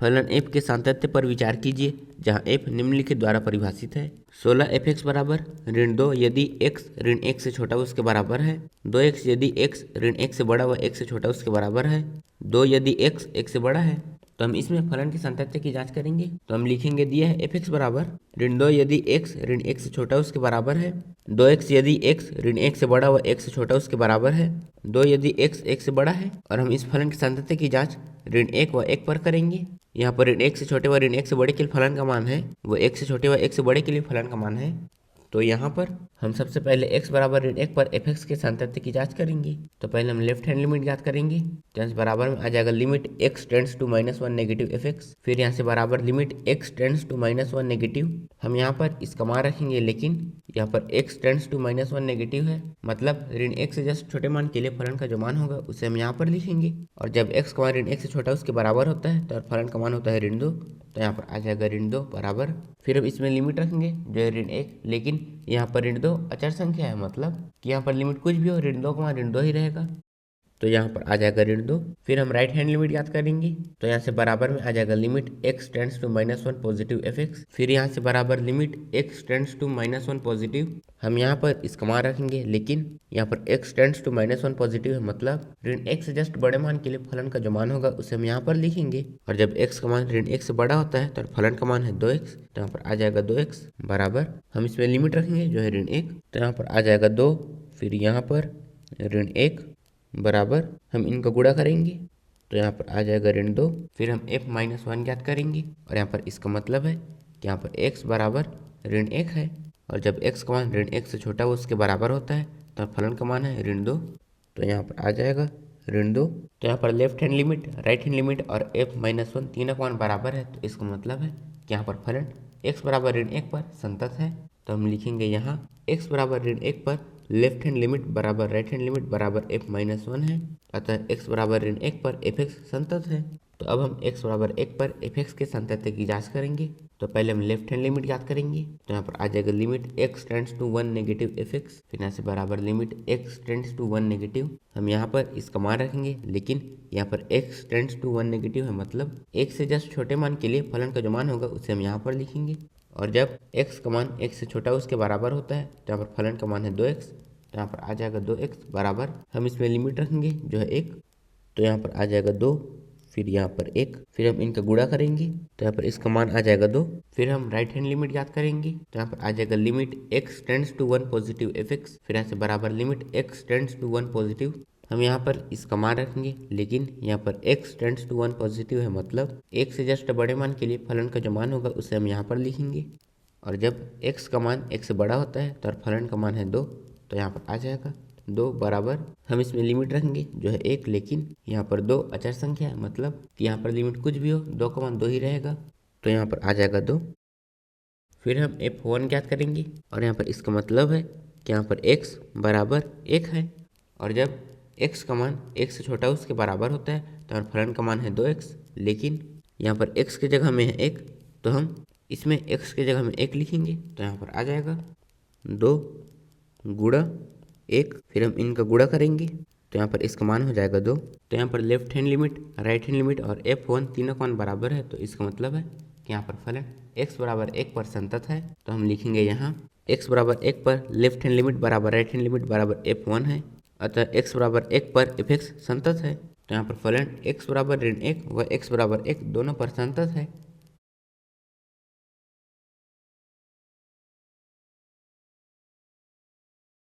फलन f के सातत्य पर विचार कीजिए जहाँ f निम्नलिखित द्वारा परिभाषित है। 16f(x) बराबर -2 यदि x ऋण 1 से छोटा उसके बराबर है, 2x यदि x ऋण 1 से बड़ा व 1 से छोटा उसके बराबर है, 2 यदि x 1 से बड़ा है। तो हम इसमें फलन के सातत्य की जांच करेंगे। तो हम लिखेंगे दिया है f(x) बराबर -2 यदि x ऋण 1 से छोटा उसके बराबर है, 2x यदि x ऋण 1 से बड़ा व 1 से छोटा उसके बराबर है, 2 यदि x 1 से बड़ा है। और हम इस फलन के सातत्य की जांच ऋण 1 व 1 पर करेंगे। यहाँ पर ऋण 1 से छोटे व ऋण 1 से बड़े के लिए फलन का मान है, वो 1 से छोटे व 1 से बड़े के लिए फलन का मान है। तो यहाँ पर हम सबसे पहले x बराबर ऋण 1 पर f(x) के सातत्य की जांच करेंगे। तो पहले हम लेफ्ट हैंड लिमिट ज्ञात करेंगे। जांच बराबर में आ जाएगा limit x tends to -1 negative f(x), फिर यहाँ से बराबर limit x tends to -1 negative. हम यहाँ पर इसका मान रखेंगे, लेकिन यहाँ पर x टेंड्स टू -1 नेगेटिव है, मतलब ऋण 1 से जस्ट छोटे मान के लिए फलन का जो मान होगा उसे हम यहाँ पर लिखेंगे। और जब x का मान ऋण 1 से छोटा उसके बराबर होता है तो फलन का मान होता है ऋण 2। तो यहाँ पर आ जाएगा ऋण 2 बराबर, फिर हम इसमें लिमिट रखेंगे जो है ऋण 1, लेकिन यहाँ पर ऋण 2 अचर संख्या है, मतलब कि यहाँ पर लिमिट कुछ भी हो ऋण 2 का मान ऋण 2 ही रहेगा। तो यहाँ पर आ जाएगा ऋण 2। फिर हम राइट हैंड लिमिट याद करेंगे। तो यहाँ से बराबर में आ जाएगा limit x tends to -1 positive f(x), फिर यहाँ से बराबर limit x tends to -1 positive. हम यहाँ पर इसका मान रखेंगे, लेकिन यहाँ पर x टेंड्स टू -1 पॉजिटिव है, मतलब ऋण 1 से जस्ट बड़े मान के लिए फलन का जो मान होगा उसे हम यहाँ पर लिखेंगे। और जब x का मान ऋण 1 से बड़ा होता है तो फलन का मान है 2x। तो यहाँ पर आ जाएगा 2x बराबर, हम इसमें लिमिट रखेंगे जो है ऋण 1। तो यहाँ पर आ जाएगा 2, फिर यहाँ पर ऋण 1 बराबर, हम इनका गुणा करेंगे। तो यहाँ पर आ जाएगा ऋण 2, फिर हम f-1 ज्ञात करेंगे। और यहाँ पर इसका मतलब है कि यहाँ पर x बराबर ऋण 1 है, और जब x का मान ऋण 1 से छोटा वो उसके बराबर होता है तो फलन का मान है ऋण 2। तो यहाँ पर आ जाएगा ऋण 2। तो यहाँ पर left hand limit, right hand limit और f-1 तीनों का मान बराबर है, तो इसका मतलब है कि यहाँ पर फलन x बराबर ऋण 1 पर संतत है। तो हम लिखेंगे यहाँ x बराबर ऋण 1 पर लेफ्ट हैंड लिमिट बराबर राइट हैंड लिमिट बराबर f-1 है, अतः x बराबर ऋण 1 पर f(x) संतत है। तो अब हम x बराबर 1 पर f(x) के सातत्य की जांच करेंगे। तो पहले हम लेफ्ट हैंड लिमिट याद करेंगे। तो यहाँ पर आ जाएगा limit x tends to 1 negative f(x), फिर यहाँ से बराबर limit x tends to 1 negative. हम यहाँ पर इसका मान रखेंगे, लेकिन यहाँ पर x टेंड्स टू 1 नेगेटिव है, मतलब 1 से जस्ट छोटे मान के लिए फलन का जो मान होगा उसे हम यहाँ पर लिखेंगे। और जब x का मान 1 से छोटा उसके बराबर होता है तो यहाँ पर फलन का मान है 2x। तो यहाँ पर आ जाएगा 2x बराबर, हम इसमें लिमिट रखेंगे जो है 1। तो यहाँ पर आ जाएगा 2, फिर यहाँ पर 1, फिर हम इनका गुणा करेंगे। तो यहाँ पर इसका मान आ जाएगा 2, फिर हम राइट हैंड लिमिट याद करेंगे। तो यहाँ पर आ जाएगा limit x tends to 1 positive f(x), फिर यहाँ से बराबर limit x tends to 1 positive. हम यहाँ पर इसका मान रखेंगे, लेकिन यहाँ पर x टेंड्स टू 1 पॉजिटिव है, मतलब 1 से जस्ट बड़े मान के लिए फलन का जो मान होगा उसे हम यहाँ पर लिखेंगे। और जब x का मान 1 से बड़ा होता है तो फलन का मान है 2। तो यहाँ पर आ जाएगा 2 बराबर, हम इसमें लिमिट रखेंगे जो है 1, लेकिन यहाँ पर 2 अचर संख्या है, मतलब कि यहाँ पर लिमिट कुछ भी हो 2 का मान 2 ही रहेगा। तो यहाँ पर आ जाएगा 2, फिर हम f(1) ज्ञात करेंगे। और यहाँ पर इसका मतलब है कि यहाँ पर x बराबर 1 है, और जब x का मान 1 से छोटा उसके बराबर होता है तो फलन का मान है 2x, लेकिन यहाँ पर x की जगह में है 1, तो हम इसमें x की जगह में 1 लिखेंगे। तो यहाँ पर आ जाएगा 2 गुणा 1, फिर हम इनका गुणा करेंगे। तो यहाँ पर इसका मान हो जाएगा 2। तो यहाँ पर left hand limit, right hand limit और f(1) तीनों का मान बराबर है, तो इसका मतलब है कि यहाँ पर फलन x बराबर 1 पर संतत है। तो हम लिखेंगे यहाँ x बराबर 1 पर लेफ्ट हैंड लिमिट बराबर राइट हैंड लिमिट बराबर f(1) है, अतः x बराबर 1 पर f(x) संतत है। तो यहाँ पर फलन x बराबर ऋण 1 व x बराबर 1 दोनों पर संतत है।